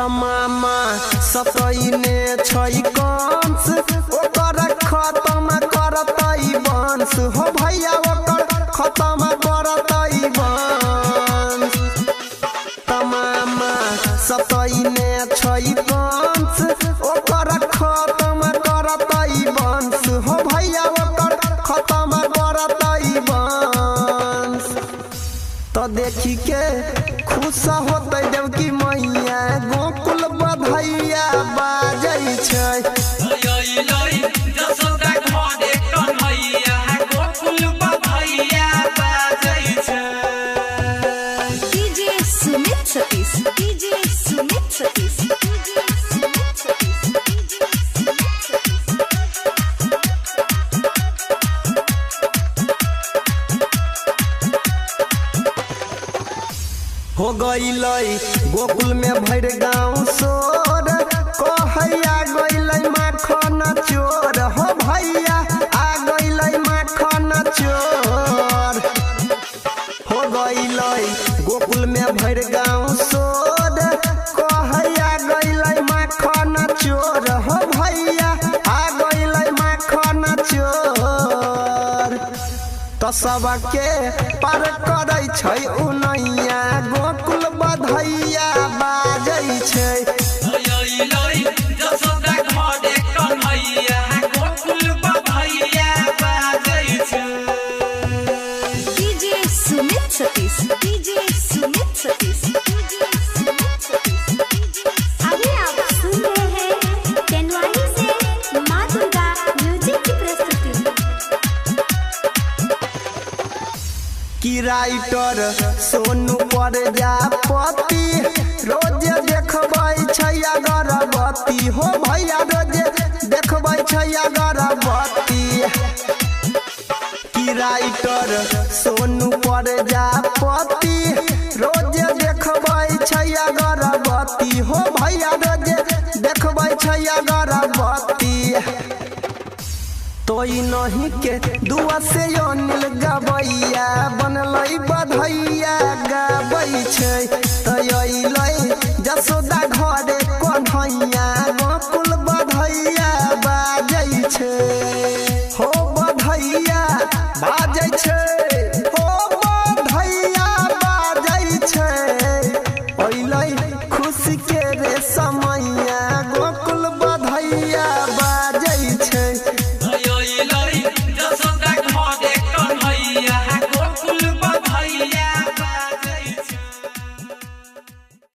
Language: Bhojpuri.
तमामा सतैने छै कंस ओकर खत्म करतै वंश हो भैया ओकर खत्म करतै वंश तमामा सतैने छै कंस ओकर खत्म करतै वंश हो भैया ओकर खत्म करतै वंश तो देखी के खुश होतै देवकी मैया गोकुल बधैया बाजै छै हो गईलै गोकुल में भर गाँव सोर कहैया गईलै माखन चोर हो भैया आ गईलै माखन चोर हो गईलै गोकुल में भर गाँव सोर कहैया गईलै माखन चोर हो भैया आ गईलै माखन चोर तो सबके पार करै छै उनैया गोकुल बधैया बाजै छै अभी आप सुन रहे हैं टेनवानी से माँ दुर्गा म्यूजिक की प्रस्तुति कि राइटर सोनू प्रजापति रोज देखबै छै अगरबत्ती हो भैया रोज देखबै छै अगरबत्ती कि राइटर सोनू प्रजापति रोज देखबै छै अगरबत्ती हो भैया रोज देखबै छै अगरबत्ती तोई नहीं के दुआ से अनिल गबैया बनलै बधैया गाबै छै तैलै जसोदा घरे कन्हैया गोकुल बधैया बाजै छै हो बधैया बाजै छै हो बधैया बाजै छै अइलै खुशी के